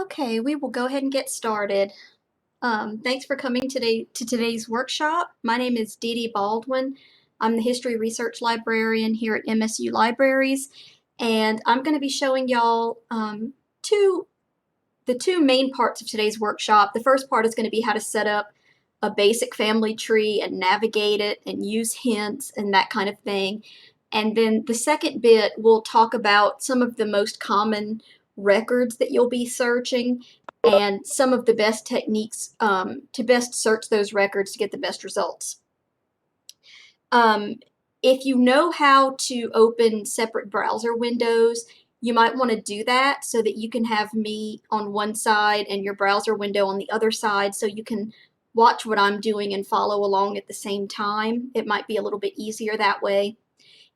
Okay, we will go ahead and get started. Thanks for coming today to today's workshop. My name is Dee Dee Baldwin. I'm the History Research Librarian here at MSU Libraries, and I'm going to be showing y'all the two main parts of today's workshop. The first part is going to be how to set up a basic family tree and navigate it and use hints and that kind of thing. And then the second bit, we'll talk about some of the most common records that you'll be searching and some of the best techniques to best search those records to get the best results. If you know how to open separate browser windows, you might want to do that so that you can have me on one side and your browser window on the other side so you can watch what I'm doing and follow along at the same time. It might be a little bit easier that way.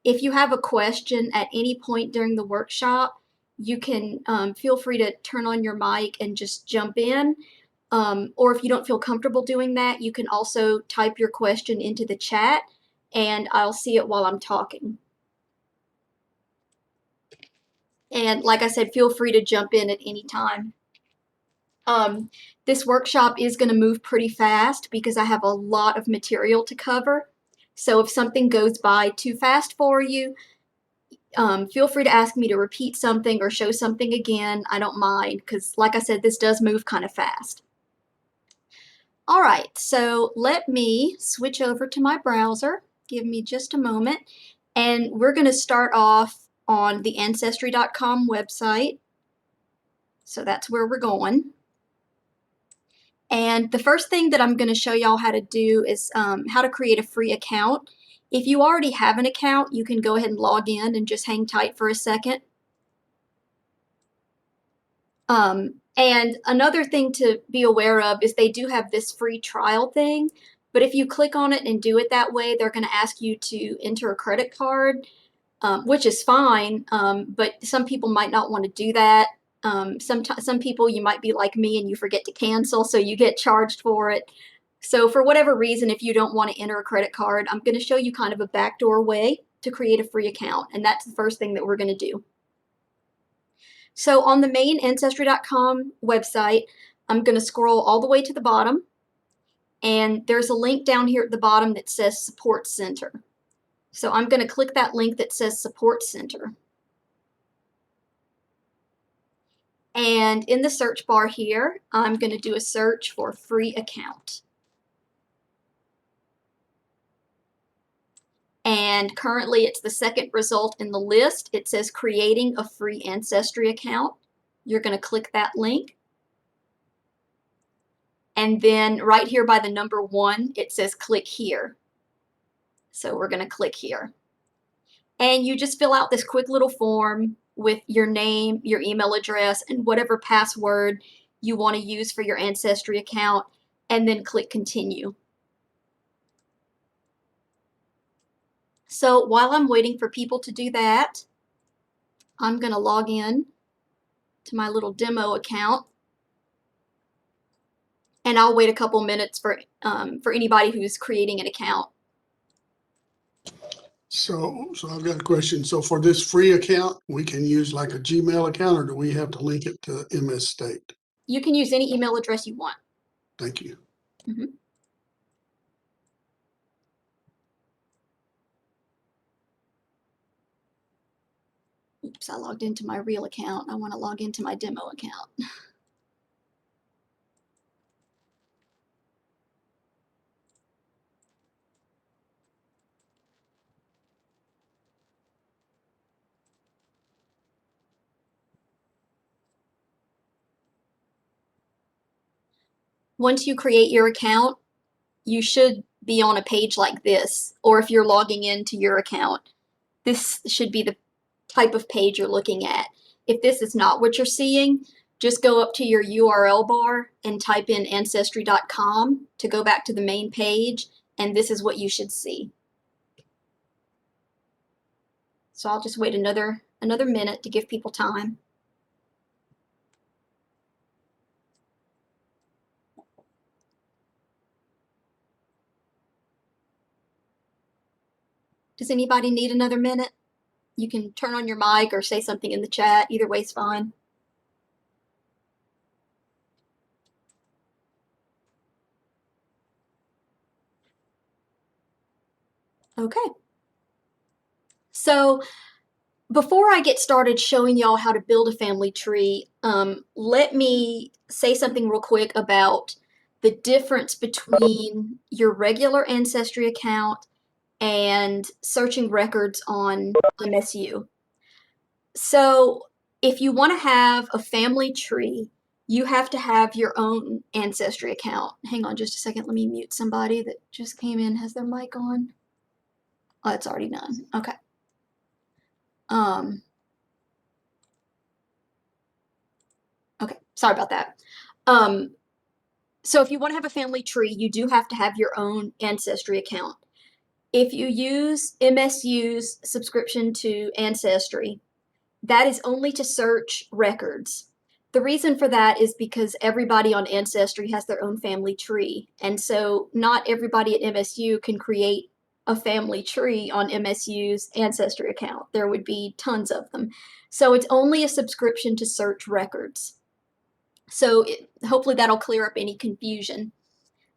If you have a question at any point during the workshop, you can feel free to turn on your mic and just jump in. Or if you don't feel comfortable doing that, you can also type your question into the chat and I'll see it while I'm talking. And like I said, feel free to jump in at any time. This workshop is going to move pretty fast because I have a lot of material to cover. So if something goes by too fast for you, feel free to ask me to repeat something or show something again. I don't mind because, like I said, this does move kind of fast. All right, so let me switch over to my browser. Give me just a moment. And we're going to start off on the Ancestry.com website. So that's where we're going. And the first thing that I'm going to show y'all how to do is how to create a free account. If you already have an account, you can go ahead and log in and just hang tight for a second. And another thing to be aware of is they do have this free trial thing, but if you click on it and do it that way, they're going to ask you to enter a credit card, which is fine, but some people might not want to do that. Some people, you might be like me and you forget to cancel, so you get charged for it. So for whatever reason, if you don't want to enter a credit card, I'm going to show you kind of a backdoor way to create a free account, and that's the first thing that we're going to do. So on the main Ancestry.com website, I'm going to scroll all the way to the bottom, and there's a link down here at the bottom that says Support Center. So I'm going to click that link that says Support Center. And in the search bar here, I'm going to do a search for free account. And currently it's the second result in the list. It says creating a free Ancestry account. You're going to click that link. And then right here by the number 1, it says click here. So we're going to click here. And you just fill out this quick little form with your name, your email address, and whatever password you want to use for your Ancestry account, and then click continue. So while I'm waiting for people to do that, I'm going to log in to my little demo account, and I'll wait a couple minutes for anybody who's creating an account. So I've got a question. So for this free account, we can use like a Gmail account, or do we have to link it to MS State? You can use any email address you want. Thank you. Mm-hmm. Oops, I logged into my real account. I want to log into my demo account. Once you create your account, you should be on a page like this, or if you're logging into your account, this should be the type of page you're looking at. If this is not what you're seeing, just go up to your URL bar and type in Ancestry.com to go back to the main page, and this is what you should see. So I'll just wait another minute to give people time. Does anybody need another minute? You can turn on your mic or say something in the chat. Either way is fine. Okay. So before I get started showing y'all how to build a family tree, let me say something real quick about the difference between your regular Ancestry account and searching records on MSU. So if you want to have a family tree, you have to have your own Ancestry account. Hang on just a second. Let me mute somebody that just came in. Has their mic on? Oh, it's already done. Okay. Okay, sorry about that. So if you want to have a family tree, you do have to have your own Ancestry account. If you use MSU's subscription to Ancestry, that is only to search records. The reason for that is because everybody on Ancestry has their own family tree. And so not everybody at MSU can create a family tree on MSU's Ancestry account. There would be tons of them. So it's only a subscription to search records. So hopefully that'll clear up any confusion.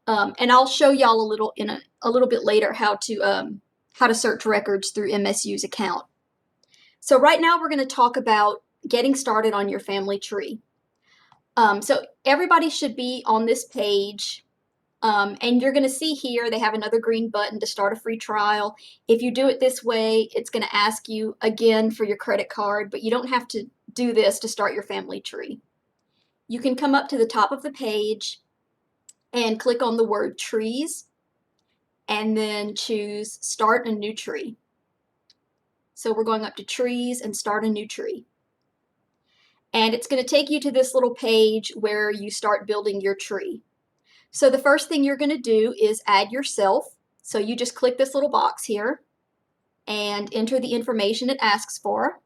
And I'll show y'all a little bit later how to search records through MSU's account. So right now we're going to talk about getting started on your family tree. So everybody should be on this page, and you're going to see here they have another green button to start a free trial. If you do it this way, it's going to ask you again for your credit card, but you don't have to do this to start your family tree. You can come up to the top of the page and click on the word trees and then choose start a new tree. So we're going up to trees and start a new tree. And it's going to take you to this little page where you start building your tree. So the first thing you're going to do is add yourself. So you just click this little box here and enter the information it asks for.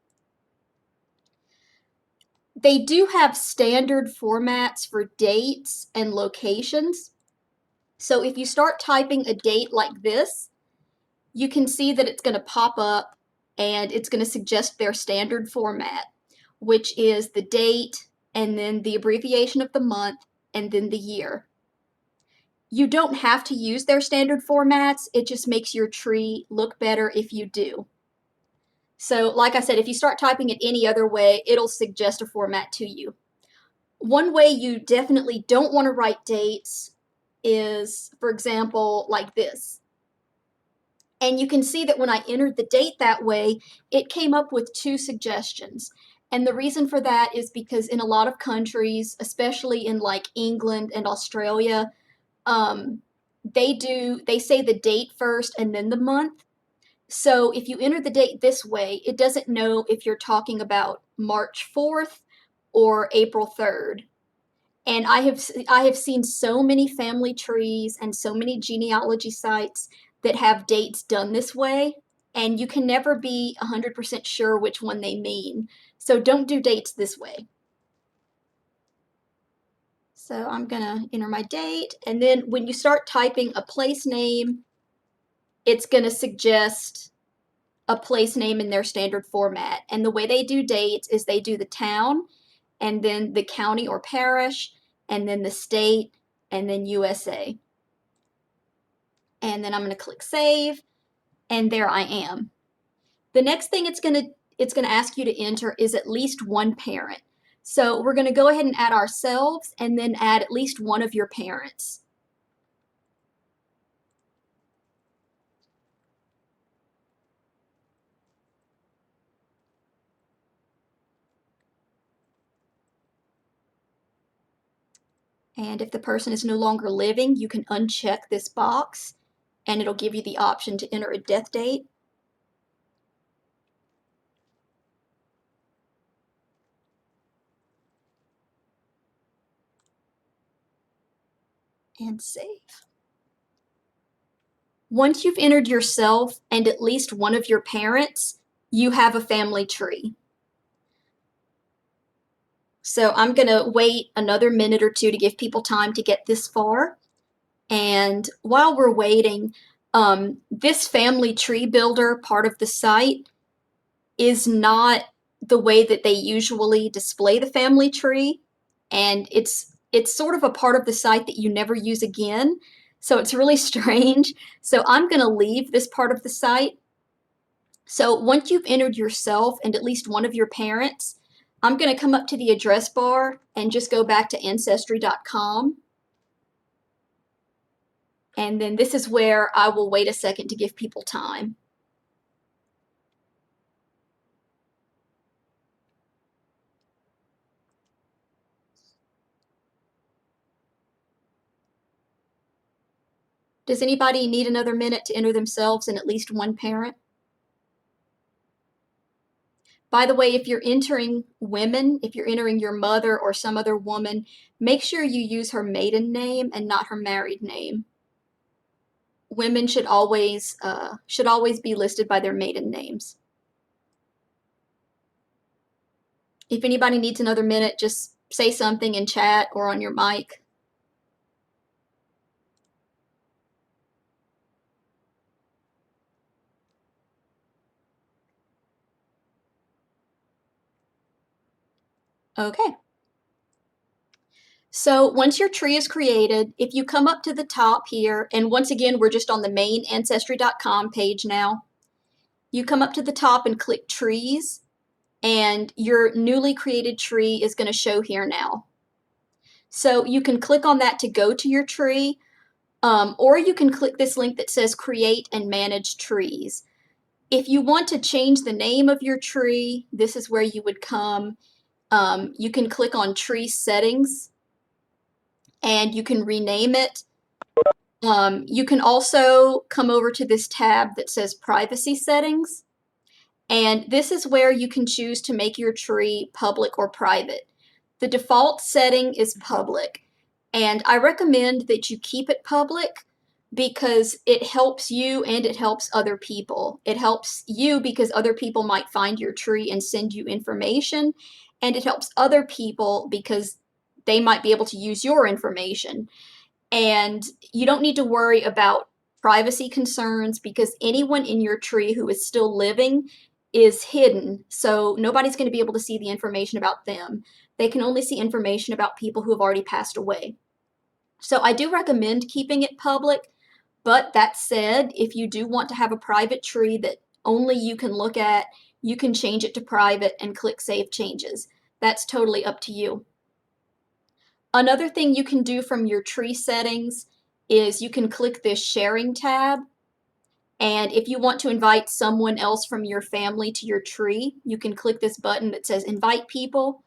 They do have standard formats for dates and locations. So if you start typing a date like this, you can see that it's going to pop up and it's going to suggest their standard format, which is the date and then the abbreviation of the month and then the year. You don't have to use their standard formats. It just makes your tree look better if you do. So like I said, if you start typing it any other way, it'll suggest a format to you. One way you definitely don't want to write dates is, for example, like this. And you can see that when I entered the date that way, it came up with 2 suggestions. And the reason for that is because in a lot of countries, especially in like England and Australia, they say the date first and then the month. So if you enter the date this way, it doesn't know if you're talking about March 4th or April 3rd. And I have seen so many family trees and so many genealogy sites that have dates done this way, and you can never be 100% sure which one they mean. So don't do dates this way. So I'm gonna enter my date, and then when you start typing a place name, it's gonna suggest a place name in their standard format. And the way they do dates is they do the town, and then the county or parish, and then the state, and then USA. And then I'm going to click save, and there I am. The next thing it's going to ask you to enter is at least one parent. So we're going to go ahead and add ourselves and then add at least one of your parents. And if the person is no longer living, you can uncheck this box and it'll give you the option to enter a death date. And save. Once you've entered yourself and at least one of your parents, you have a family tree. So I'm going to wait another minute or 2 to give people time to get this far. And while we're waiting, this family tree builder part of the site is not the way that they usually display the family tree. And it's sort of a part of the site that you never use again. So it's really strange. So I'm going to leave this part of the site. So once you've entered yourself and at least one of your parents, I'm going to come up to the address bar and just go back to ancestry.com. And then this is where I will wait a second to give people time. Does anybody need another minute to enter themselves and at least one parent? By the way, if you're entering women, if you're entering your mother or some other woman, make sure you use her maiden name and not her married name. Women should always be listed by their maiden names. If anybody needs another minute, just say something in chat or on your mic. Okay. So once your tree is created, if you come up to the top here, and once again, we're just on the main Ancestry.com page now, you come up to the top and click Trees, and your newly created tree is going to show here now. So you can click on that to go to your tree, or you can click this link that says Create and Manage Trees. If you want to change the name of your tree, this is where you would come. You can click on Tree Settings, and you can rename it. You can also come over to this tab that says Privacy Settings, and this is where you can choose to make your tree public or private. The default setting is public, and I recommend that you keep it public because it helps you and it helps other people. It helps you because other people might find your tree and send you information, and it helps other people because they might be able to use your information. And you don't need to worry about privacy concerns because anyone in your tree who is still living is hidden. So nobody's going to be able to see the information about them. They can only see information about people who have already passed away. So I do recommend keeping it public. But that said, if you do want to have a private tree that only you can look at, you can change it to private and click Save Changes. That's totally up to you. Another thing you can do from your tree settings is you can click this sharing tab. And if you want to invite someone else from your family to your tree, you can click this button that says Invite People.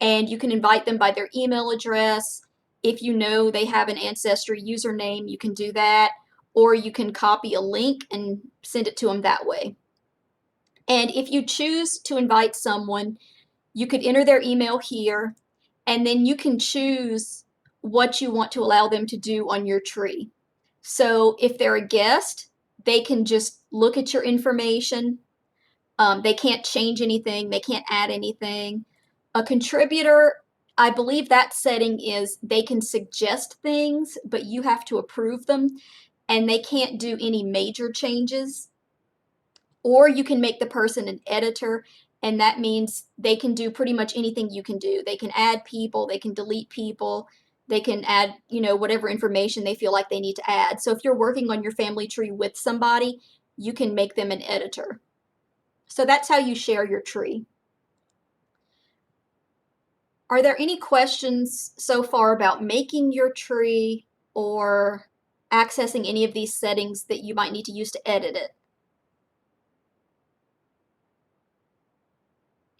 And you can invite them by their email address. If you know they have an Ancestry username, you can do that. Or you can copy a link and send it to them that way. And if you choose to invite someone, you could enter their email here, and then you can choose what you want to allow them to do on your tree. So if they're a guest, they can just look at your information. They can't change anything. They can't add anything. A contributor, I believe that setting is they can suggest things, but you have to approve them, and they can't do any major changes. Or you can make the person an editor, and that means they can do pretty much anything you can do. They can add people, they can delete people, they can add, whatever information they feel like they need to add. So if you're working on your family tree with somebody, you can make them an editor. So that's how you share your tree. Are there any questions so far about making your tree or accessing any of these settings that you might need to use to edit it?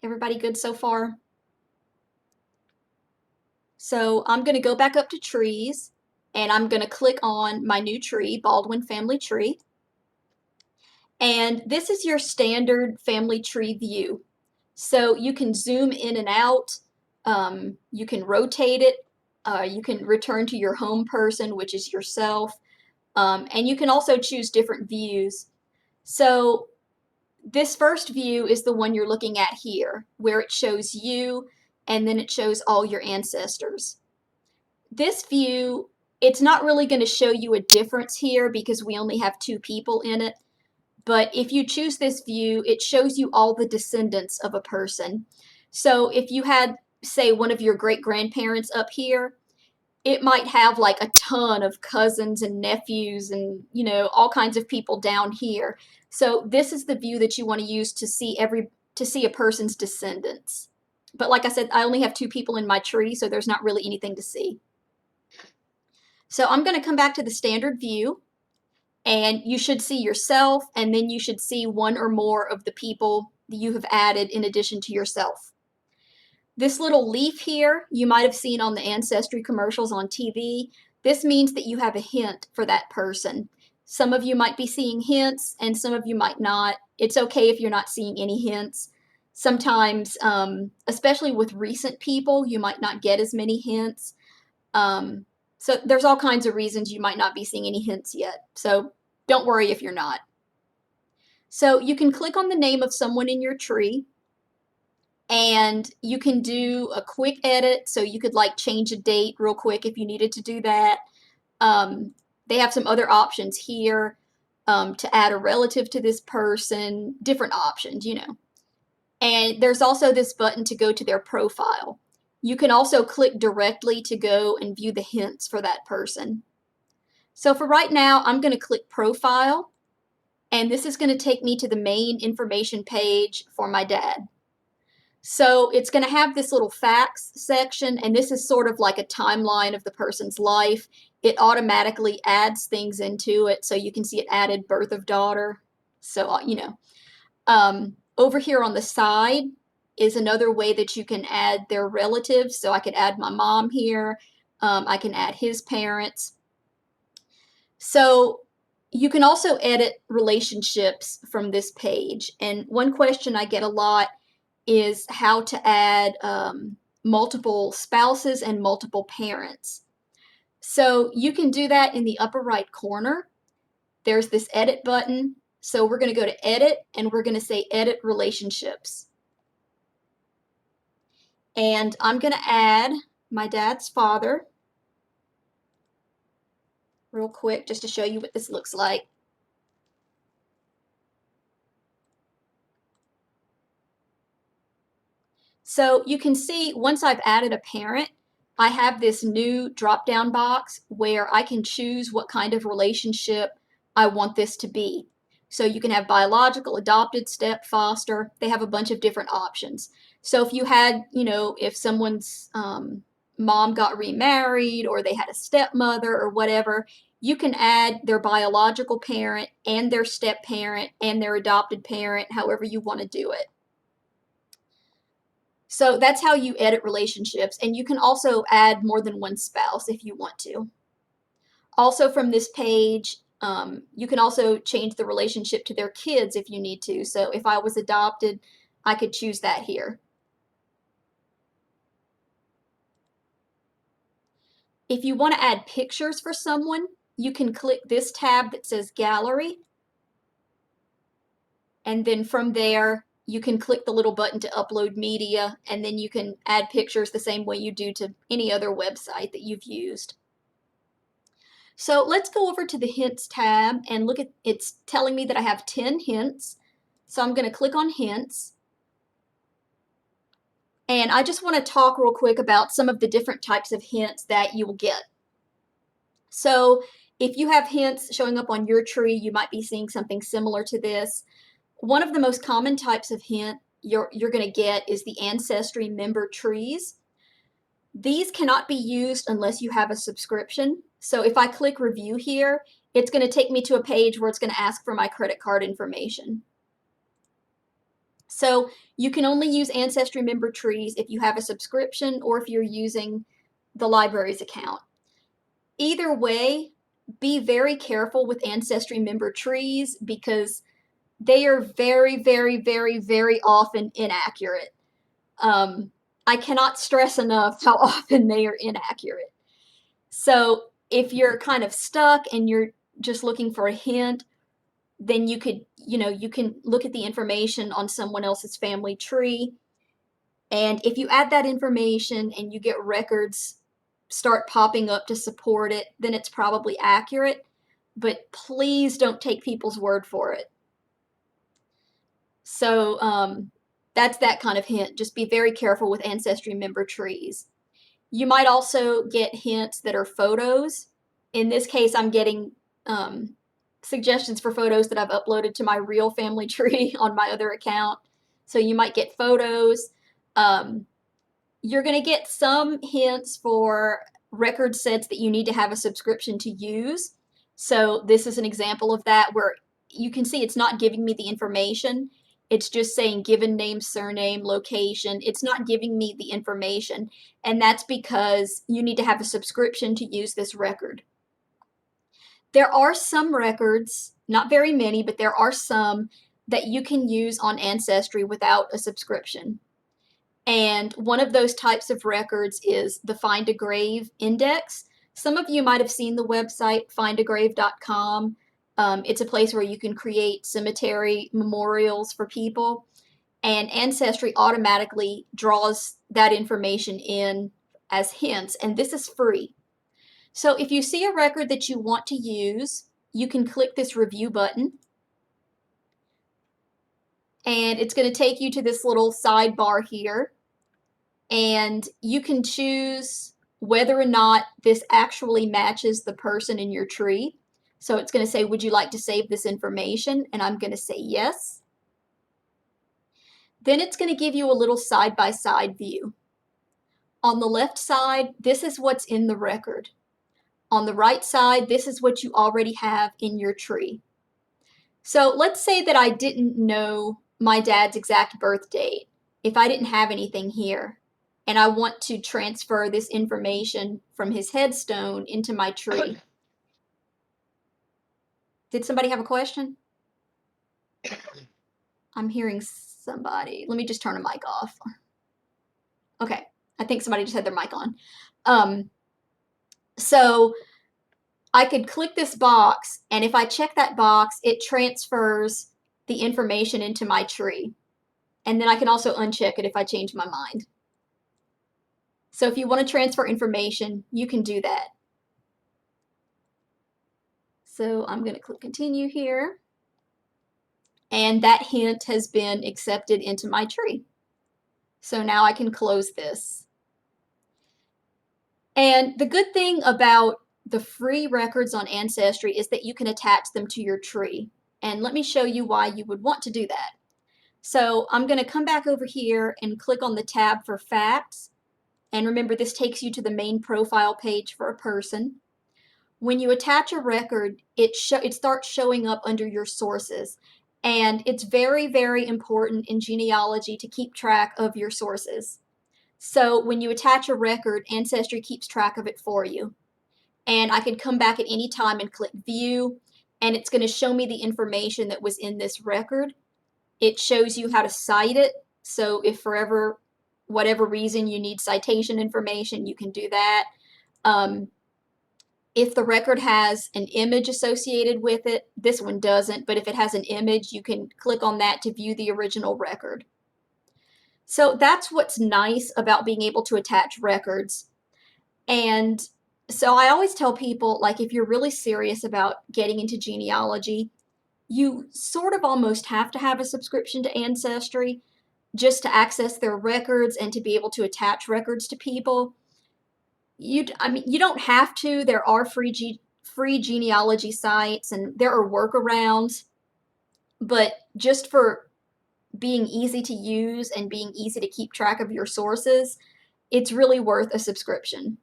Everybody good so far? So I'm going to go back up to trees, and I'm going to click on my new tree, Baldwin Family Tree. And this is your standard family tree view. So you can zoom in and out, you can rotate it, you can return to your home person, which is yourself, and you can also choose different views. So this first view is the one you're looking at here, where it shows you and then it shows all your ancestors. This view, it's not really going to show you a difference here because we only have 2 people in it. But if you choose this view, it shows you all the descendants of a person. So if you had, say, one of your great-grandparents up here, it might have like a ton of cousins and nephews and, all kinds of people down here. So this is the view that you want to use to see a person's descendants. But like I said, I only have 2 people in my tree, so there's not really anything to see. So I'm going to come back to the standard view, and you should see yourself, and then you should see one or more of the people that you have added in addition to yourself. This little leaf here, you might have seen on the Ancestry commercials on TV. This means that you have a hint for that person. Some of you might be seeing hints, and some of you might not. It's okay if you're not seeing any hints. Sometimes, especially with recent people, you might not get as many hints. So there's all kinds of reasons you might not be seeing any hints yet. So don't worry if you're not. So you can click on the name of someone in your tree, and you can do a quick edit. So you could like change a date real quick if you needed to do that. They have some other options here, to add a relative to this person, different options. And there's also this button to go to their profile. You can also click directly to go and view the hints for that person. So for right now, I'm going to click profile, and this is going to take me to the main information page for my dad. So it's going to have this little facts section, and this is sort of like a timeline of the person's life. It automatically adds things into it, so you can see it added birth of daughter. So, over here on the side is another way that you can add their relatives. So I could add my mom here. I can add his parents. So you can also edit relationships from this page. And one question I get a lot is how to add multiple spouses and multiple parents. So you can do that in the upper right corner. There's this edit button. So we're going to go to edit, and we're going to say edit relationships. And I'm going to add my dad's father real quick just to show you what this looks like. So you can see once I've added a parent, I have this new drop-down box where I can choose what kind of relationship I want this to be. So you can have biological, adopted, step, foster. They have a bunch of different options. So if you had, if someone's mom got remarried, or they had a stepmother or whatever, you can add their biological parent and their step parent and their adopted parent, however you want to do it. So that's how you edit relationships, and you can also add more than one spouse if you want to. Also from this page, you can also change the relationship to their kids if you need to. So if I was adopted, I could choose that here. If you want to add pictures for someone, you can click this tab that says Gallery. And then from there, you can click the little button to upload media, and then you can add pictures the same way you do to any other website that you've used. So let's go over to the Hints tab and look at, it's telling me that I have 10 hints. So I'm going to click on Hints. And I just want to talk real quick about some of the different types of hints that you will get. So if you have hints showing up on your tree, you might be seeing something similar to this. One of the most common types of hint you're going to get is the Ancestry member trees. These cannot be used unless you have a subscription. So if I click review here, it's going to take me to a page where it's going to ask for my credit card information. So you can only use Ancestry member trees if you have a subscription or if you're using the library's account. Either way, be very careful with Ancestry member trees because they are very, very, very, very often inaccurate. I cannot stress enough how often they are inaccurate. So if you're kind of stuck and you're just looking for a hint, then you could, you can look at the information on someone else's family tree. And if you add that information and you get records start popping up to support it, then it's probably accurate. But please don't take people's word for it. So that's that kind of hint. Just be very careful with Ancestry member trees. You might also get hints that are photos. In this case, I'm getting suggestions for photos that I've uploaded to my real family tree on my other account. So you might get photos. You're going to get some hints for record sets that you need to have a subscription to use. So this is an example of that where you can see it's not giving me the information. It's just saying given name, surname, location. It's not giving me the information. And that's because you need to have a subscription to use this record. There are some records, not very many, but there are some that you can use on Ancestry without a subscription. And one of those types of records is the Find a Grave index. Some of you might have seen the website findagrave.com. It's a place where you can create cemetery memorials for people, and Ancestry automatically draws that information in as hints, and this is free. So if you see a record that you want to use, you can click this review button, and it's going to take you to this little sidebar here, and you can choose whether or not this actually matches the person in your tree. So it's going to say, would you like to save this information? And I'm going to say yes. Then it's going to give you a little side-by-side view. On the left side, this is what's in the record. On the right side, this is what you already have in your tree. So let's say that I didn't know my dad's exact birth date, if I didn't have anything here, and I want to transfer this information from his headstone into my tree. Did somebody have a question? I'm hearing somebody. Let me just turn a mic off. Okay, I think somebody just had their mic on. So I could click this box, and if I check that box, it transfers the information into my tree. And then I can also uncheck it if I change my mind. So if you want to transfer information, you can do that. So I'm going to click continue here. And that hint has been accepted into my tree. So now I can close this. And the good thing about the free records on Ancestry is that you can attach them to your tree. And let me show you why you would want to do that. So I'm going to come back over here and click on the tab for facts. And remember, this takes you to the main profile page for a person. When you attach a record, it starts showing up under your sources. And it's very, very important in genealogy to keep track of your sources. So when you attach a record, Ancestry keeps track of it for you. And I can come back at any time and click view, and it's going to show me the information that was in this record. It shows you how to cite it. So if for whatever reason you need citation information, you can do that. If the record has an image associated with it, this one doesn't, but if it has an image, you can click on that to view the original record. So that's what's nice about being able to attach records. And so I always tell people, like, if you're really serious about getting into genealogy, you sort of almost have to have a subscription to Ancestry just to access their records and to be able to attach records to people. You don't have to. There are free genealogy sites, and there are workarounds, but just for being easy to use and being easy to keep track of your sources, it's really worth a subscription.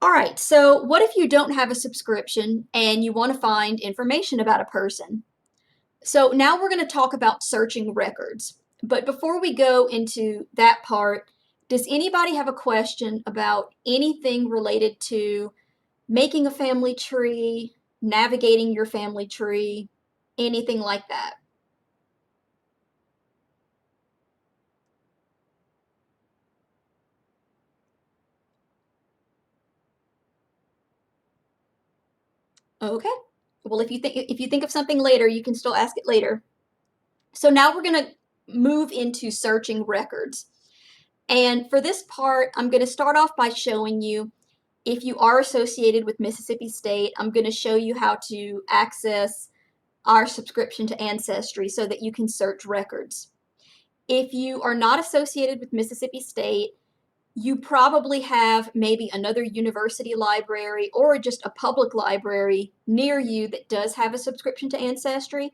All right, so what if you don't have a subscription and you want to find information about a person? So now we're going to talk about searching records. But before we go into that part, does anybody have a question about anything related to making a family tree, navigating your family tree, anything like that? Okay. Well, if you think of something later, you can still ask it later. So now we're going to move into searching records. And for this part, I'm going to start off by showing you, if you are associated with Mississippi State, I'm going to show you how to access our subscription to Ancestry so that you can search records. If you are not associated with Mississippi State, you probably have maybe another university library or just a public library near you that does have a subscription to Ancestry,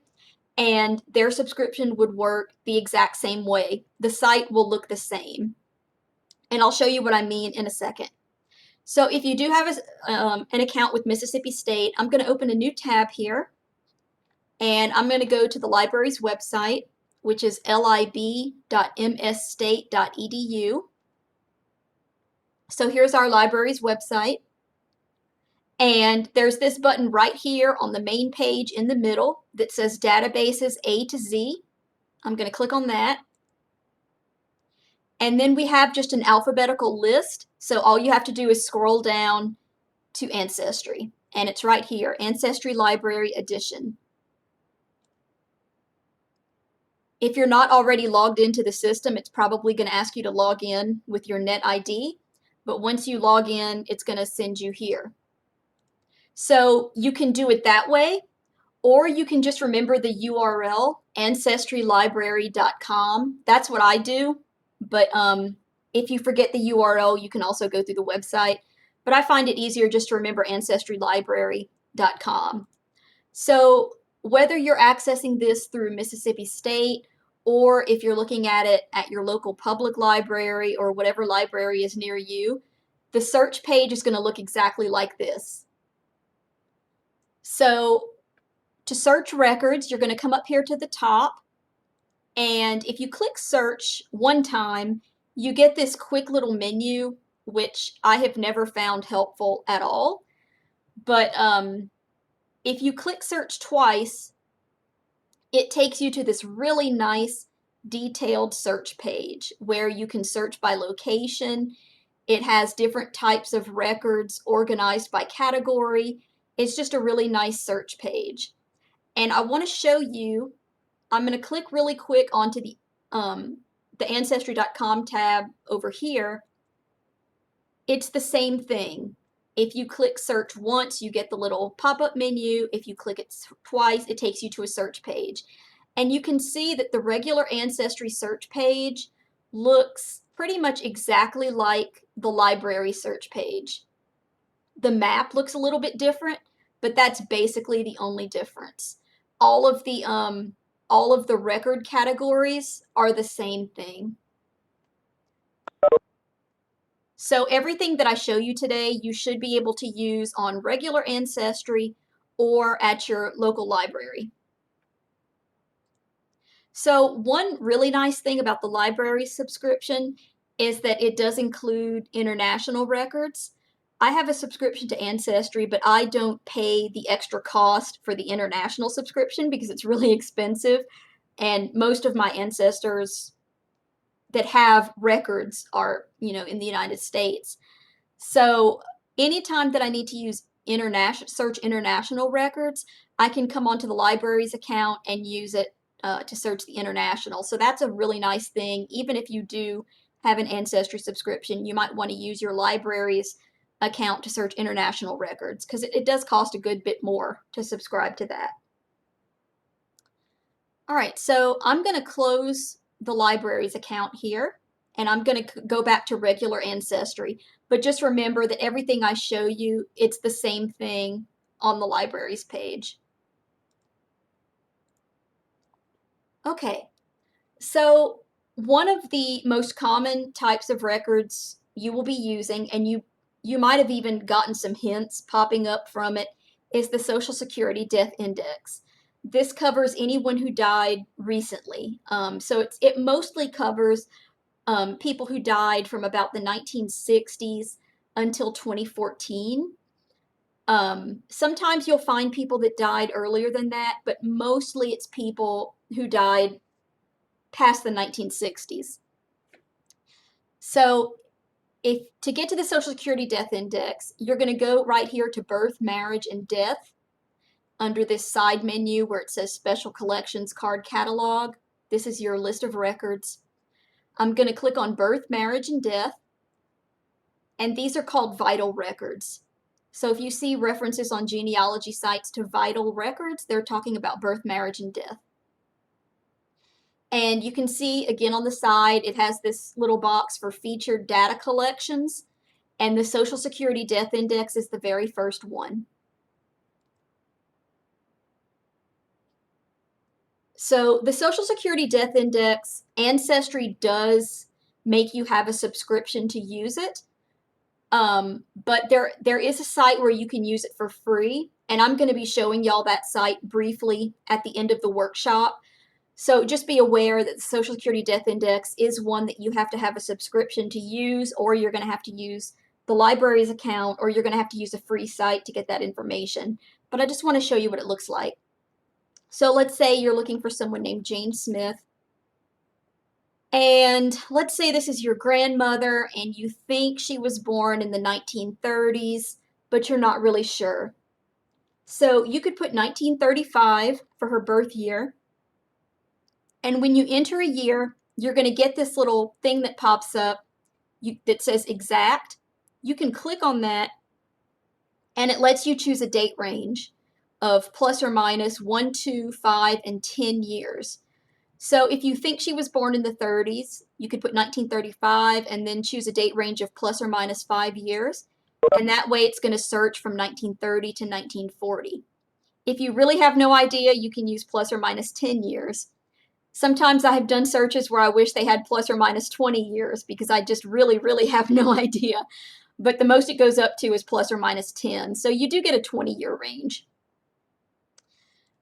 and their subscription would work the exact same way. The site will look the same. And I'll show you what I mean in a second. So if you do have an account with Mississippi State, I'm going to open a new tab here, and I'm going to go to the library's website, which is lib.msstate.edu. So here's our library's website. And there's this button right here on the main page in the middle that says Databases A to Z. I'm going to click on that. And then we have just an alphabetical list. So all you have to do is scroll down to Ancestry. And it's right here, Ancestry Library Edition. If you're not already logged into the system, it's probably going to ask you to log in with your net ID. But once you log in, it's going to send you here. So you can do it that way, or you can just remember the URL, ancestrylibrary.com. That's what I do. But if you forget the URL, you can also go through the website. But I find it easier just to remember ancestrylibrary.com. So whether you're accessing this through Mississippi State, or if you're looking at it at your local public library or whatever library is near you, the search page is going to look exactly like this. So to search records, you're going to come up here to the top, and if you click search one time, you get this quick little menu, which I have never found helpful at all. But if you click search twice, it takes you to this really nice detailed search page where you can search by location. It has different types of records organized by category. It's just a really nice search page. And I want to show you, I'm going to click really quick onto the Ancestry.com tab over here. It's the same thing. If you click search once, you get the little pop-up menu. If you click it twice, it takes you to a search page. And you can see that the regular Ancestry search page looks pretty much exactly like the library search page. The map looks a little bit different, but that's basically the only difference. All of the record categories are the same thing. So everything that I show you today, you should be able to use on regular Ancestry or at your local library. So one really nice thing about the library subscription is that it does include international records. I have a subscription to Ancestry, but I don't pay the extra cost for the international subscription because it's really expensive. And most of my ancestors that have records are, in the United States. So anytime that I need to use search international records, I can come onto the library's account and use it to search the international. So that's a really nice thing. Even if you do have an Ancestry subscription, you might want to use your library's account to search international records because it does cost a good bit more to subscribe to that. All right, so I'm going to close the library's account here, and I'm going to go back to regular Ancestry. But just remember that everything I show you, it's the same thing on the library's page. Okay, so one of the most common types of records you will be using, and you might have even gotten some hints popping up from it, is the Social Security Death Index. This covers anyone who died recently. So it mostly covers people who died from about the 1960s until 2014. Sometimes you'll find people that died earlier than that, but mostly it's people who died past the 1960s. So to get to the Social Security Death Index, you're going to go right here to Birth, Marriage, and Death under this side menu where it says Special Collections Card Catalog. This is your list of records. I'm going to click on Birth, Marriage, and Death, and these are called vital records. So if you see references on genealogy sites to vital records, they're talking about birth, marriage, and death. And you can see again on the side, it has this little box for featured data collections, and the Social Security Death Index is the very first one. So the Social Security Death Index, Ancestry does make you have a subscription to use it. But there is a site where you can use it for free, and I'm going to be showing y'all that site briefly at the end of the workshop. So just be aware that the Social Security Death Index is one that you have to have a subscription to use, or you're going to have to use the library's account, or you're going to have to use a free site to get that information. But I just want to show you what it looks like. So let's say you're looking for someone named Jane Smith. And let's say this is your grandmother and you think she was born in the 1930s, but you're not really sure. So you could put 1935 for her birth year. And when you enter a year, you're going to get this little thing that pops up that says exact. You can click on that and it lets you choose a date range of plus or minus 1, 2, 5, and 10 years. So if you think she was born in the 30s, you could put 1935 and then choose a date range of plus or minus 5 years. And that way it's going to search from 1930 to 1940. If you really have no idea, you can use plus or minus 10 years. Sometimes I have done searches where I wish they had plus or minus 20 years because I just really, really have no idea. But the most it goes up to is plus or minus 10. So you do get a 20-year range.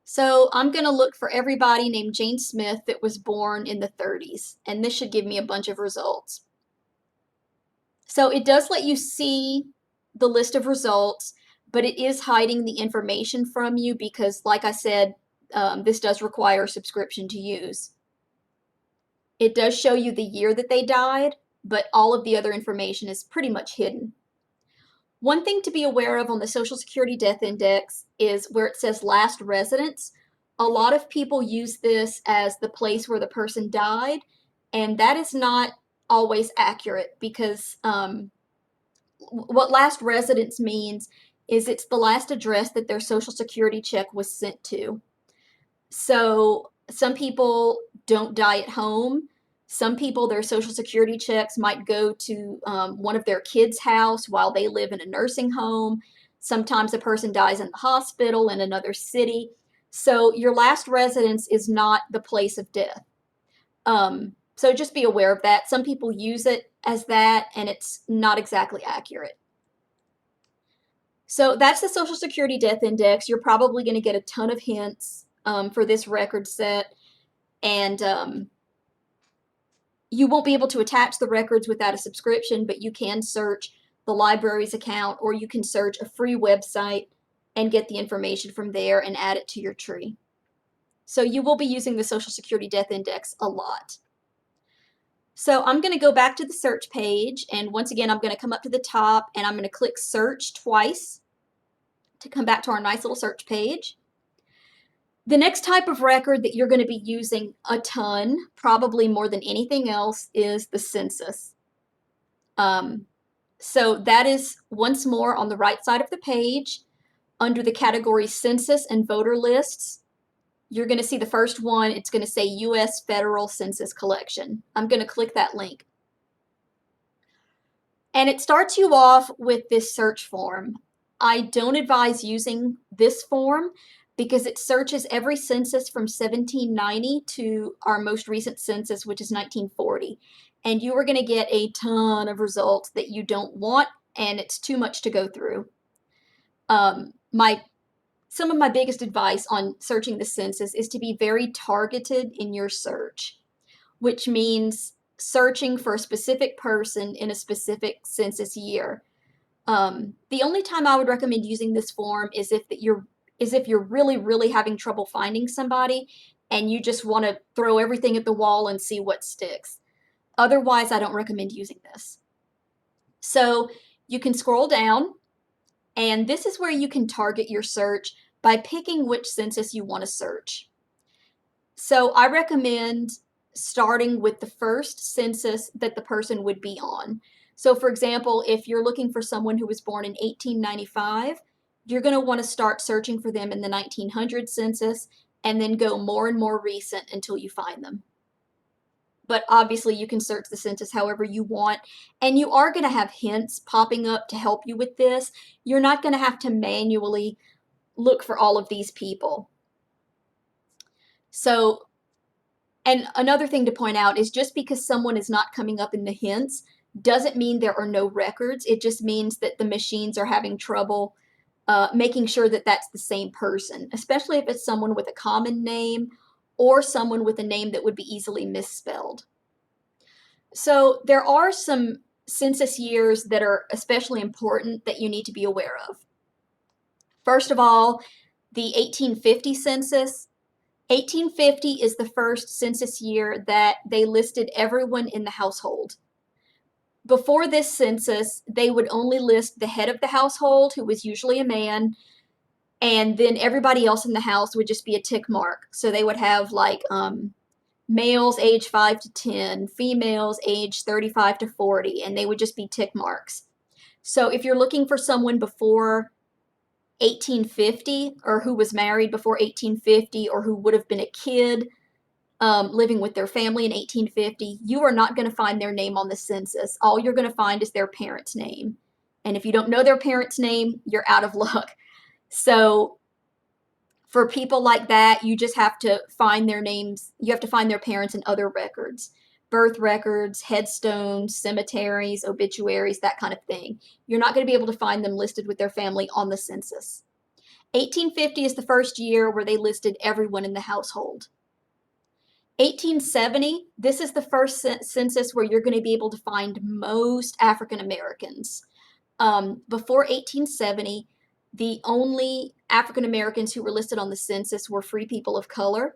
So I'm going to look for everybody named Jane Smith that was born in the 30s, and this should give me a bunch of results. So it does let you see the list of results, but it is hiding the information from you because, like I said, this does require a subscription to use. It does show you the year that they died, but all of the other information is pretty much hidden. One thing to be aware of on the Social Security Death Index is where it says last residence. A lot of people use this as the place where the person died, and that is not always accurate because what last residence means is it's the last address that their Social Security check was sent to. So some people don't die at home. Some people, their Social Security checks might go to one of their kids' house while they live in a nursing home. Sometimes a person dies in the hospital in another city. So your last residence is not the place of death. So just be aware of that. Some people use it as that, and it's not exactly accurate. So that's the Social Security Death Index. You're probably going to get a ton of hints for this record set, and you won't be able to attach the records without a subscription, but you can search the library's account, or you can search a free website and get the information from there and add it to your tree. So you will be using the Social Security Death Index a lot. So I'm going to go back to the search page, and once again, I'm going to come up to the top and I'm going to click search twice to come back to our nice little search page. The next type of record that you're going to be using a ton, probably more than anything else, is the census. So that is once more on the right side of the page under the category Census and Voter Lists. You're going to see the first one. It's going to say U.S. Federal Census Collection. I'm going to click that link. And it starts you off with this search form. I don't advise using this form because it searches every census from 1790 to our most recent census, which is 1940. And you are going to get a ton of results that you don't want, and it's too much to go through. Some of my biggest advice on searching the census is to be very targeted in your search, which means searching for a specific person in a specific census year. The only time I would recommend using this form is if you're really, really having trouble finding somebody and you just want to throw everything at the wall and see what sticks. Otherwise, I don't recommend using this. So you can scroll down, and this is where you can target your search by picking which census you want to search. So I recommend starting with the first census that the person would be on. So for example, if you're looking for someone who was born in 1895, you're going to want to start searching for them in the 1900 census and then go more and more recent until you find them. but obviously you can search the census however you want. And you are going to have hints popping up to help you with this. You're not going to have to manually look for all of these people. So, and another thing to point out is just because someone is not coming up in the hints doesn't mean there are no records. It just means that the machines are having trouble making sure that that's the same person, especially if it's someone with a common name or someone with a name that would be easily misspelled. So there are some census years that are especially important that you need to be aware of. First of all, the 1850 census. 1850 is the first census year that they listed everyone in the household. Before this census, they would only list the head of the household, who was usually a man, and then everybody else in the house would just be a tick mark. So they would have like males age 5 to 10, females age 35 to 40, and they would just be tick marks. So if you're looking for someone before 1850 or who was married before 1850 or who would have been a kid living with their family in 1850, you are not going to find their name on the census. All you're going to find is their parent's name. And if you don't know their parent's name, you're out of luck. So for people like that, you just have to find their names. You have to find their parents in other records, birth records, headstones, cemeteries, obituaries, that kind of thing. You're not going to be able to find them listed with their family on the census. 1850 is the first year where they listed everyone in the household. 1870, this is the first census where you're going to be able to find most African Americans. Before 1870, the only African Americans who were listed on the census were free people of color.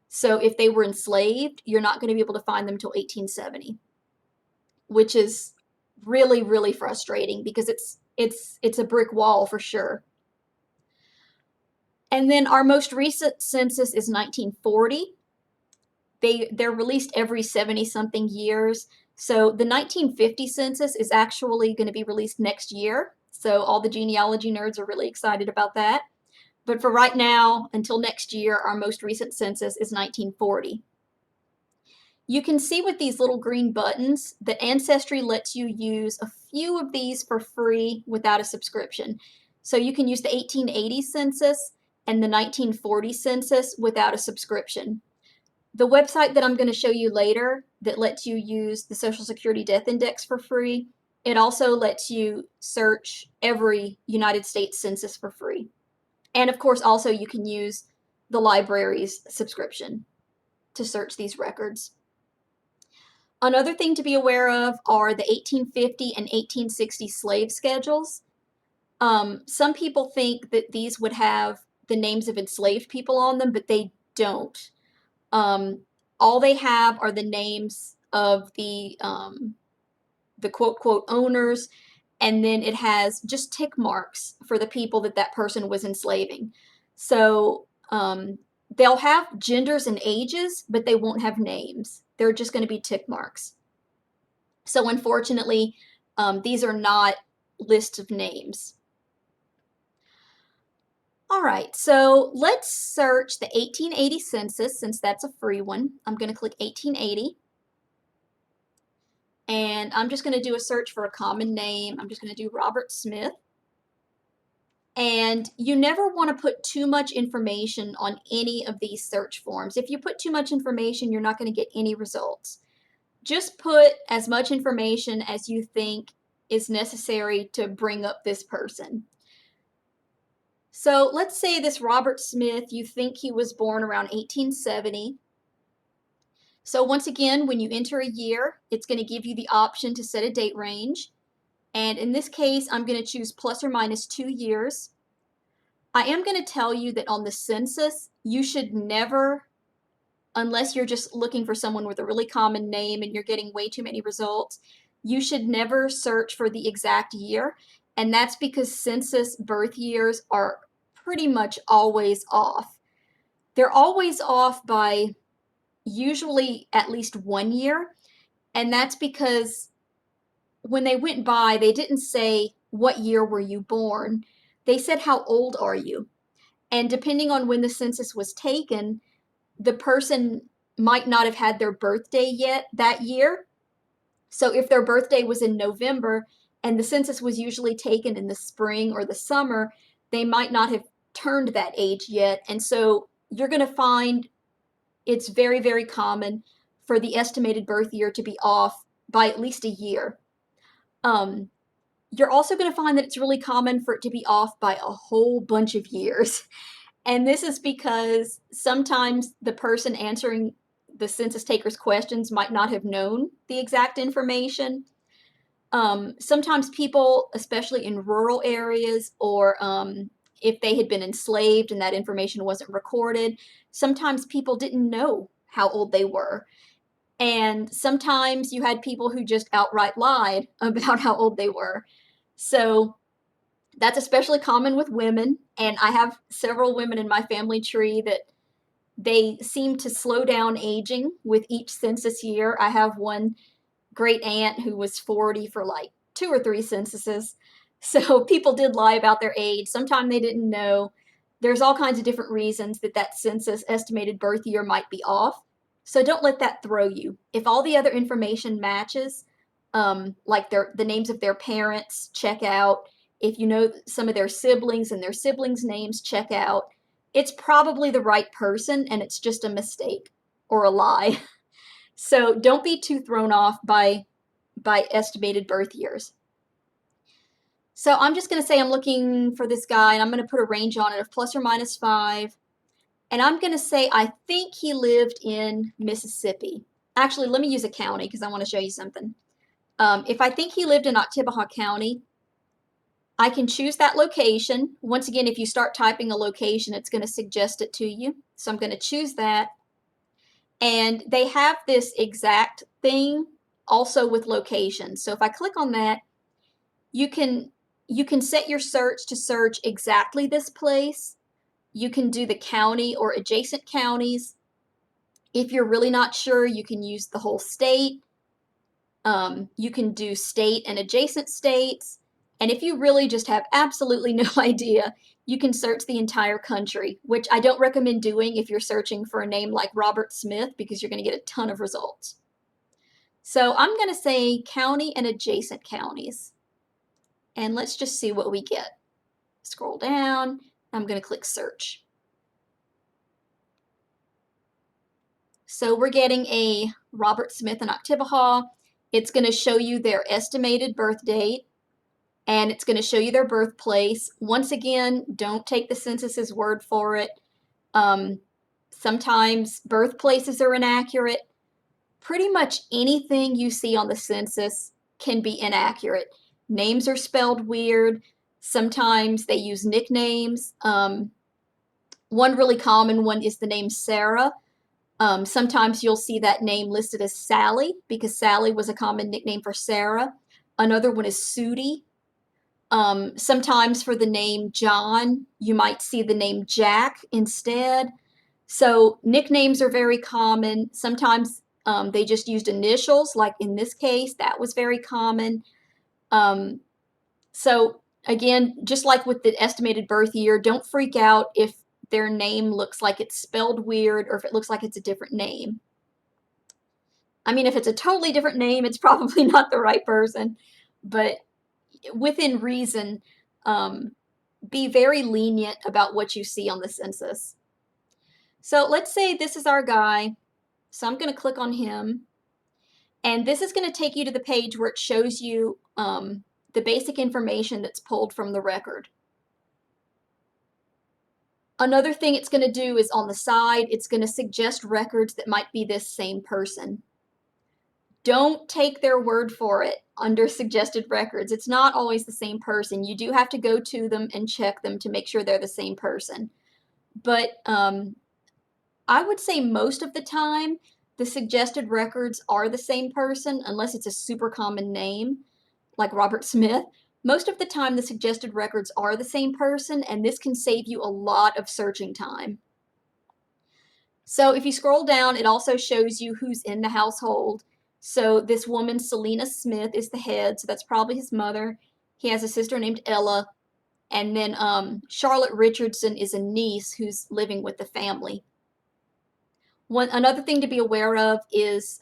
So if they were enslaved, you're not going to be able to find them until 1870, which is really, really frustrating because it's a brick wall for sure. And then our most recent census is 1940. They're released every 70-something years. So the 1950 census is actually going to be released next year. So all the genealogy nerds are really excited about that. But for right now, until next year, our most recent census is 1940. You can see with these little green buttons that Ancestry lets you use a few of these for free without a subscription. So you can use the 1880 census and the 1940 census without a subscription. The website that I'm going to show you later that lets you use the Social Security Death Index for free, it also lets you search every United States census for free. And of course, also you can use the library's subscription to search these records. Another thing to be aware of are the 1850 and 1860 slave schedules. Some people think that these would have the names of enslaved people on them, but they don't. All they have are the names of the quote quote owners, and then it has just tick marks for the people that person was enslaving. So they'll have genders and ages, but they won't have names. They're just going to be tick marks. So unfortunately, these are not lists of names. All right, so let's search the 1880 census since that's a free one. I'm going to click 1880. And I'm just going to do a search for a common name. I'm just going to do Robert Smith. And you never want to put too much information on any of these search forms. If you put too much information, you're not going to get any results. Just put as much information as you think is necessary to bring up this person. So let's say this Robert Smith, you think he was born around 1870. So once again, when you enter a year, it's going to give you the option to set a date range. And in this case, I'm going to choose plus or minus 2 years. I am going to tell you that on the census, you should never, unless you're just looking for someone with a really common name and you're getting way too many results, you should never search for the exact year. And that's because census birth years are pretty much always off. They're always off by usually at least 1 year. And that's because when they went by, they didn't say, what year were you born? They said, how old are you? And depending on when the census was taken, the person might not have had their birthday yet that year. So if their birthday was in November and the census was usually taken in the spring or the summer, they might not have turned that age yet. And so you're going to find it's very, very common for the estimated birth year to be off by at least a year. You're also going to find that it's really common for it to be off by a whole bunch of years. And this is because sometimes the person answering the census taker's questions might not have known the exact information. Sometimes people, especially in rural areas, or if they had been enslaved and that information wasn't recorded, sometimes people didn't know how old they were. And sometimes you had people who just outright lied about how old they were. So that's especially common with women. And I have several women in my family tree that they seem to slow down aging with each census year. I have one great aunt who was 40 for like 2 or 3 censuses. So people did lie about their age. Sometimes they didn't know. There's all kinds of different reasons that that census estimated birth year might be off. So don't let that throw you. If all the other information matches, like the names of their parents, check out. If you know some of their siblings and their siblings' names, check out. It's probably the right person and it's just a mistake or a lie. So don't be too thrown off by estimated birth years. So I'm just going to say I'm looking for this guy, and I'm going to put a range on it of ±5. And I'm going to say I think he lived in Mississippi. Actually, let me use a county because I want to show you something. If I think he lived in Oktibbeha County, I can choose that location. Once again, if you start typing a location, it's going to suggest it to you. So I'm going to choose that. And they have this exact thing also with locations. So if I click on that, you can set your search to search exactly this place. You can do the county or adjacent counties. If you're really not sure, you can use the whole state. You can do state and adjacent states. And if you really just have absolutely no idea, you can search the entire country, which I don't recommend doing if you're searching for a name like Robert Smith because you're going to get a ton of results. So I'm going to say county and adjacent counties. And let's just see what we get. Scroll down. I'm going to click search. So we're getting a Robert Smith in Oktibbeha. It's going to show you their estimated birth date, and it's going to show you their birthplace. Once again, don't take the census's word for it. Sometimes birthplaces are inaccurate. Pretty much anything you see on the census can be inaccurate. Names are spelled weird. Sometimes they use nicknames. One really common one is the name Sarah. Sometimes you'll see that name listed as Sally because Sally was a common nickname for Sarah. Another one is Sudie. Sometimes for the name John, you might see the name Jack instead. So nicknames are very common. Sometimes they just used initials, like in this case, that was very common. So again, just like with the estimated birth year, don't freak out if their name looks like it's spelled weird or if it looks like it's a different name. I mean, if it's a totally different name, it's probably not the right person, but within reason, be very lenient about what you see on the census. So let's say this is our guy. So I'm going to click on him. And this is going to take you to the page where it shows you the basic information that's pulled from the record. Another thing it's going to do is on the side, it's going to suggest records that might be this same person. Don't take their word for it under suggested records. It's not always the same person. You do have to go to them and check them to make sure they're the same person. But I would say most of the time, the suggested records are the same person, unless it's a super common name, like Robert Smith. Most of the time, the suggested records are the same person, and this can save you a lot of searching time. So if you scroll down, it also shows you who's in the household. So this woman, Selena Smith, is the head, so that's probably his mother. He has a sister named Ella, and then Charlotte Richardson is a niece who's living with the family. Another thing to be aware of is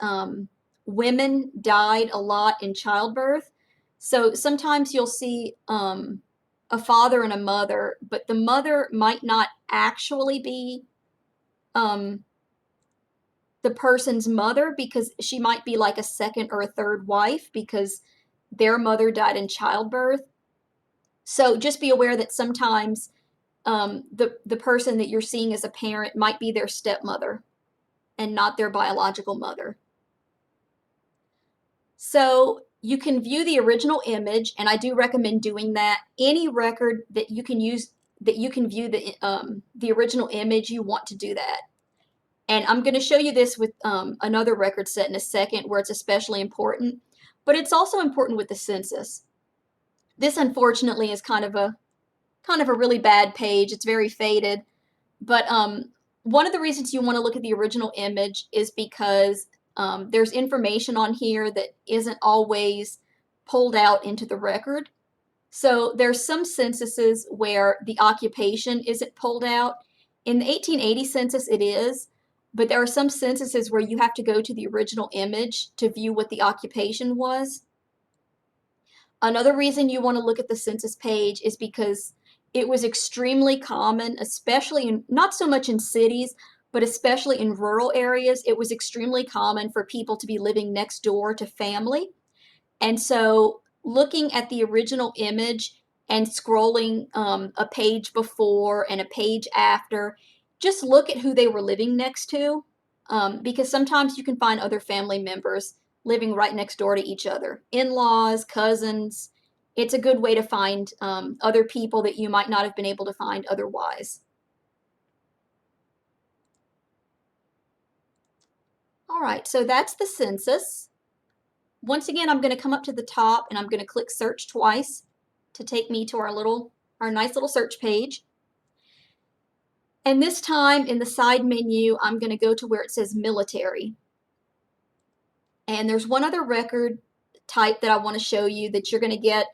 women died a lot in childbirth. So sometimes you'll see a father and a mother, but the mother might not actually be um, the person's mother, because she might be like a second or a third wife because their mother died in childbirth. So just be aware that sometimes the person that you're seeing as a parent might be their stepmother and not their biological mother. So you can view the original image, and I do recommend doing that. Any record that you can use, that you can view the original image, you want to do that. And I'm going to show you this with another record set in a second where it's especially important, but it's also important with the census. This unfortunately is kind of a really bad page. It's very faded, but one of the reasons you want to look at the original image is because there's information on here that isn't always pulled out into the record. So there's some censuses where the occupation isn't pulled out. In the 1880 census, it is, but there are some censuses where you have to go to the original image to view what the occupation was. Another reason you want to look at the census page is because it was extremely common, especially in, not so much in cities, but especially in rural areas, it was extremely common for people to be living next door to family. And so looking at the original image and scrolling a page before and a page after, just look at who they were living next to, because sometimes you can find other family members living right next door to each other, in-laws, cousins. It's a good way to find other people that you might not have been able to find otherwise. All right, so that's the census. Once again, I'm going to come up to the top and I'm going to click search twice to take me to our nice little search page. And this time in the side menu, I'm going to go to where it says military. And there's one other record type that I want to show you that you're going to get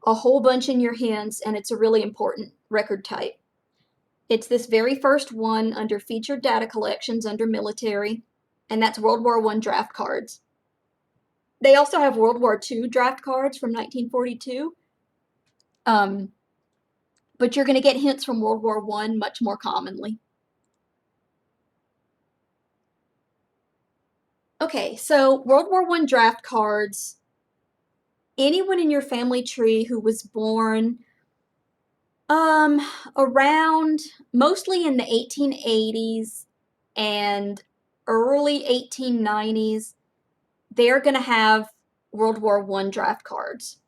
a whole bunch in your hands, and it's a really important record type. It's this very first one under featured data collections under military, and that's World War I draft cards. They also have World War II draft cards from 1942. But you're going to get hints from World War I much more commonly. Okay, so World War I draft cards, anyone in your family tree who was born around mostly in the 1880s and early 1890s, they're going to have World War I draft cards.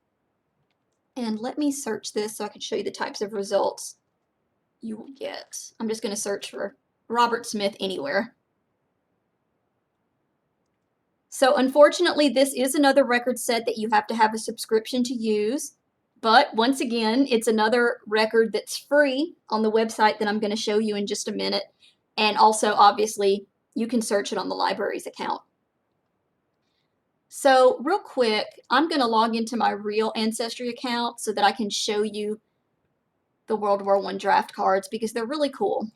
And let me search this so I can show you the types of results you will get. I'm just going to search for Robert Smith anywhere. So unfortunately, this is another record set that you have to have a subscription to use. But once again, it's another record that's free on the website that I'm going to show you in just a minute. And also, obviously, you can search it on the library's account. So real quick, I'm going to log into my real Ancestry account so that I can show you the World War I draft cards because they're really cool.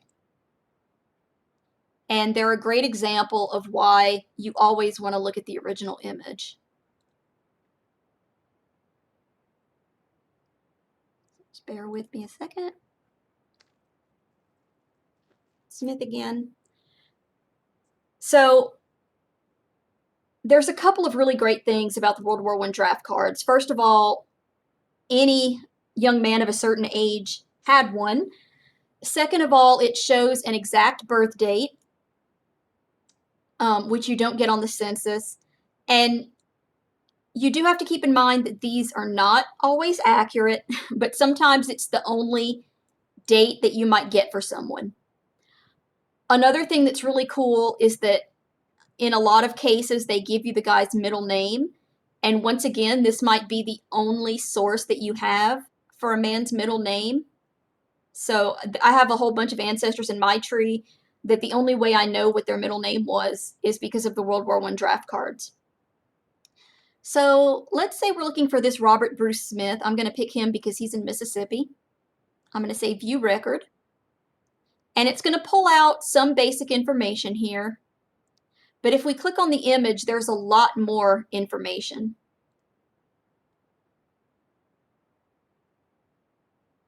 And they're a great example of why you always want to look at the original image. Just bear with me a second. Smith again. So there's a couple of really great things about the World War I draft cards. First of all, any young man of a certain age had one. Second of all, it shows an exact birth date, which you don't get on the census. And you do have to keep in mind that these are not always accurate, but sometimes it's the only date that you might get for someone. Another thing that's really cool is that in a lot of cases, they give you the guy's middle name. And once again, this might be the only source that you have for a man's middle name. So I have a whole bunch of ancestors in my tree that the only way I know what their middle name was is because of the World War I draft cards. So let's say we're looking for this Robert Bruce Smith. I'm going to pick him because he's in Mississippi. I'm going to say View Record. And it's going to pull out some basic information here. But if we click on the image, there's a lot more information.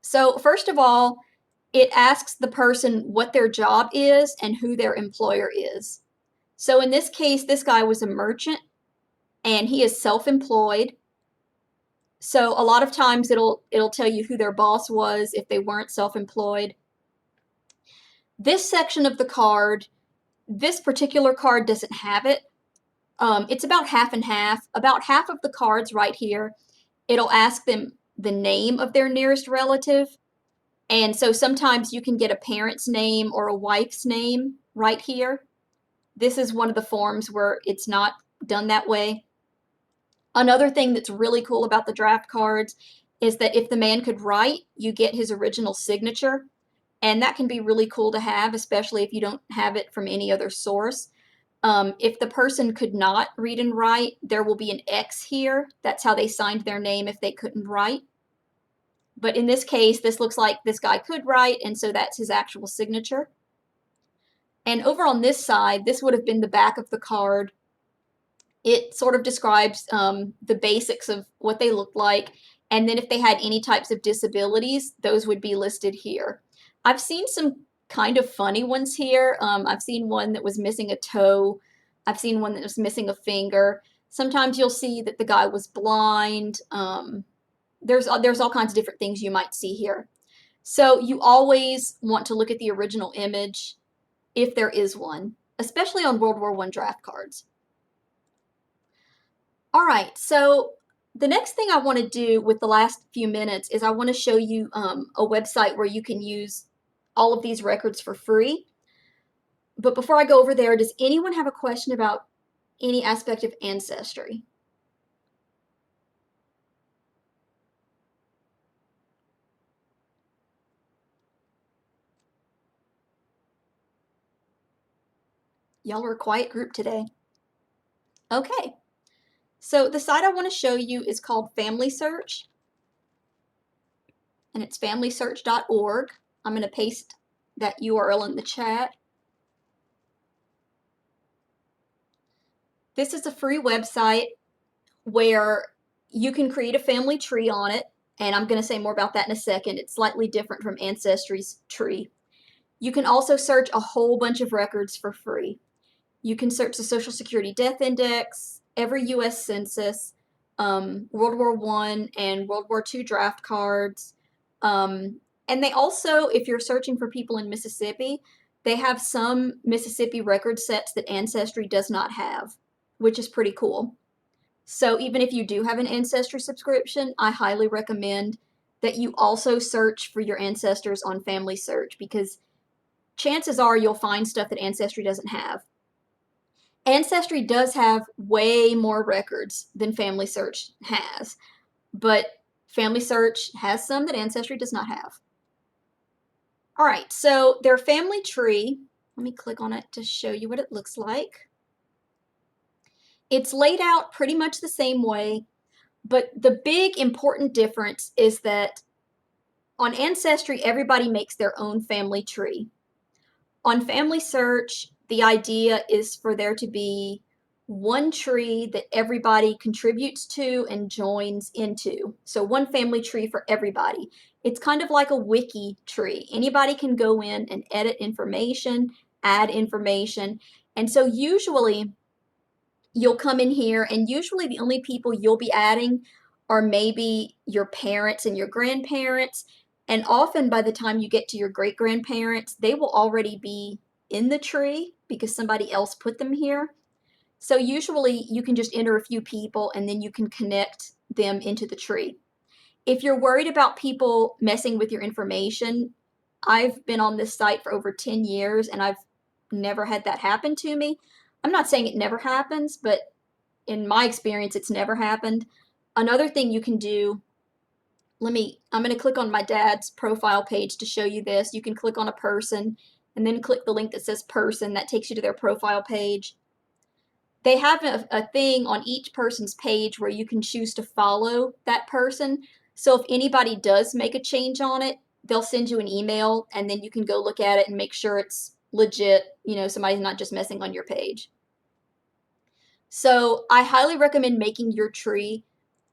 So first of all, it asks the person what their job is and who their employer is. So in this case, this guy was a merchant and he is self-employed. So a lot of times it'll tell you who their boss was if they weren't self-employed. This section of the card, this particular card doesn't have it. It's about half and half. About half of the cards right here, it'll ask them the name of their nearest relative. And so sometimes you can get a parent's name or a wife's name right here. This is one of the forms where it's not done that way. Another thing that's really cool about the draft cards is that if the man could write, you get his original signature. And that can be really cool to have, especially if you don't have it from any other source. If the person could not read and write, there will be an X here. That's how they signed their name if they couldn't write. But in this case, this looks like this guy could write, and so that's his actual signature. And over on this side, this would have been the back of the card. It sort of describes the basics of what they look like. And then if they had any types of disabilities, those would be listed here. I've seen some kind of funny ones here. I've seen one that was missing a toe. I've seen one that was missing a finger. Sometimes you'll see that the guy was blind. There's all kinds of different things you might see here. So you always want to look at the original image if there is one, especially on World War I draft cards. All right, so the next thing I want to do with the last few minutes is I want to show you a website where you can use all of these records for free. But before I go over there, does anyone have a question about any aspect of ancestry? Y'all are a quiet group today. Okay, so the site I want to show you is called FamilySearch, and it's familysearch.org. I'm going to paste that URL in the chat. This is a free website where you can create a family tree on it, and I'm going to say more about that in a second. It's slightly different from Ancestry's tree. You can also search a whole bunch of records for free. You can search the Social Security Death Index, every U.S. Census, World War I and World War II draft cards. And they also, if you're searching for people in Mississippi, they have some Mississippi record sets that Ancestry does not have, which is pretty cool. So even if you do have an Ancestry subscription, I highly recommend that you also search for your ancestors on FamilySearch, because chances are you'll find stuff that Ancestry doesn't have. Ancestry does have way more records than FamilySearch has, but FamilySearch has some that Ancestry does not have. All right, so their family tree, let me click on it to show you what it looks like. It's laid out pretty much the same way, but the big important difference is that on Ancestry, everybody makes their own family tree. On FamilySearch, the idea is for there to be one tree that everybody contributes to and joins into. So one family tree for everybody. It's kind of like a wiki tree. Anybody can go in and edit information, add information. And so usually you'll come in here, and usually the only people you'll be adding are maybe your parents and your grandparents. And often by the time you get to your great-grandparents, they will already be in the tree because somebody else put them here. So usually you can just enter a few people and then you can connect them into the tree. If you're worried about people messing with your information, I've been on this site for over 10 years and I've never had that happen to me. I'm not saying it never happens, but in my experience, it's never happened. Another thing you can do, I'm going to click on my dad's profile page to show you this. You can click on a person and then click the link that says person. That takes you to their profile page. They have a thing on each person's page where you can choose to follow that person. So if anybody does make a change on it, they'll send you an email and then you can go look at it and make sure it's legit, somebody's not just messing on your page. So I highly recommend making your tree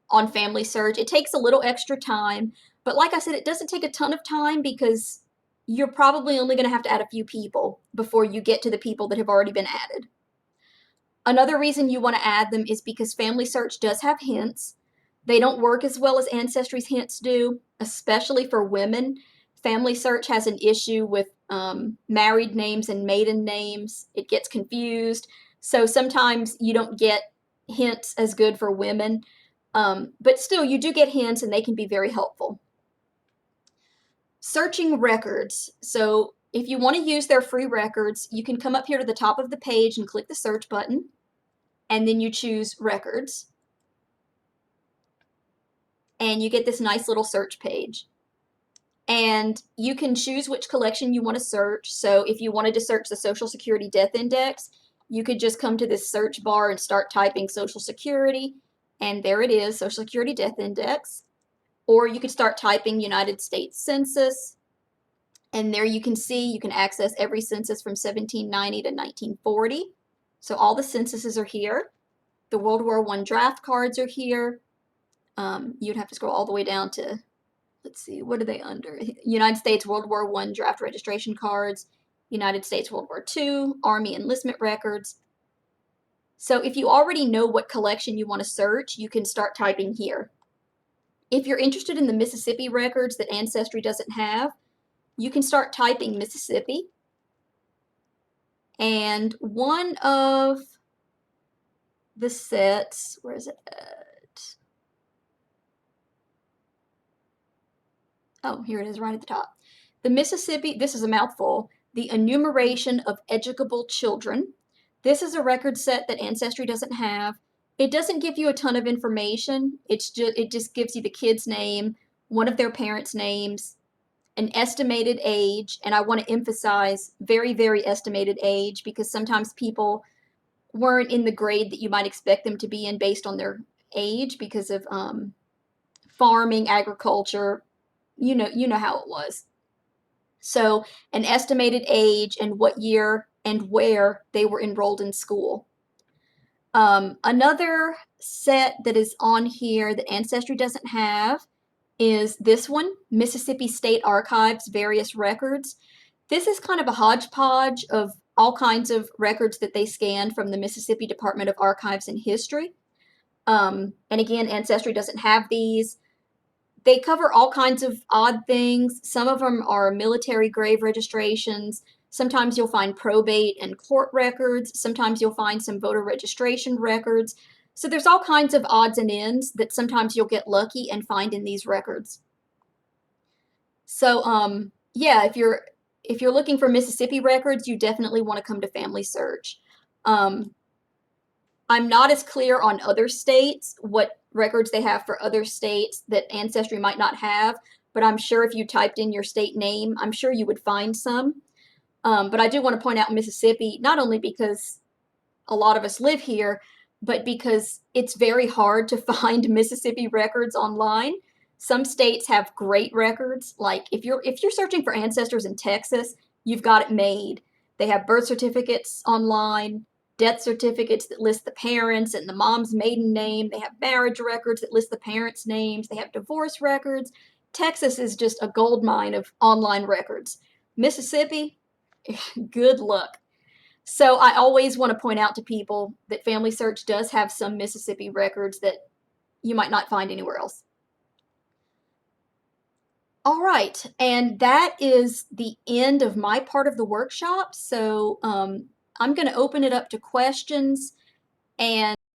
on FamilySearch. It takes a little extra time, but like I said, it doesn't take a ton of time because you're probably only going to have to add a few people before you get to the people that have already been added. Another reason you want to add them is because FamilySearch does have hints. They don't work as well as Ancestry's hints do, especially for women. FamilySearch has an issue with married names and maiden names. It gets confused. So sometimes you don't get hints as good for women. But still, you do get hints and they can be very helpful. Searching records. So if you want to use their free records, you can come up here to the top of the page and click the search button, and then you choose records. And you get this nice little search page. And you can choose which collection you want to search. So if you wanted to search the Social Security Death Index, you could just come to this search bar and start typing Social Security, and there it is, Social Security Death Index. Or you could start typing United States Census, and there you can see you can access every census from 1790 to 1940. So all the censuses are here. The World War I draft cards are here. You'd have to scroll all the way down to, let's see, what are they under? United States World War I draft registration cards, United States World War II, Army enlistment records. So if you already know what collection you want to search, you can start typing here. If you're interested in the Mississippi records that Ancestry doesn't have, you can start typing Mississippi. And one of the sets, where is it at? Oh, here it is right at the top. The Mississippi, this is a mouthful, the enumeration of educable children. This is a record set that Ancestry doesn't have. It doesn't give you a ton of information. It just gives you the kid's name, one of their parents' names, an estimated age, and I want to emphasize very, very estimated age because sometimes people weren't in the grade that you might expect them to be in based on their age because of farming, agriculture. You know how it was. So an estimated age and what year and where they were enrolled in school. Another set that is on here that Ancestry doesn't have is this one, Mississippi State Archives Various Records. This is kind of a hodgepodge of all kinds of records that they scanned from the Mississippi Department of Archives and History. And again, Ancestry doesn't have these. They cover all kinds of odd things. Some of them are military grave registrations. Sometimes you'll find probate and court records. Sometimes you'll find some voter registration records. So there's all kinds of odds and ends that sometimes you'll get lucky and find in these records. So yeah, if you're looking for Mississippi records, you definitely want to come to FamilySearch. I'm not as clear on other states, what records they have for other states that Ancestry might not have, but I'm sure if you typed in your state name, I'm sure you would find some. But I do want to point out Mississippi, not only because a lot of us live here, but because it's very hard to find Mississippi records online. Some states have great records. Like if you're searching for ancestors in Texas, you've got it made. They have birth certificates online, death certificates that list the parents and the mom's maiden name. They have marriage records that list the parents' names. They have divorce records. Texas is just a gold mine of online records. Mississippi, good luck. So I always want to point out to people that FamilySearch does have some Mississippi records that you might not find anywhere else. All right, and that is the end of my part of the workshop. So I'm going to open it up to questions, and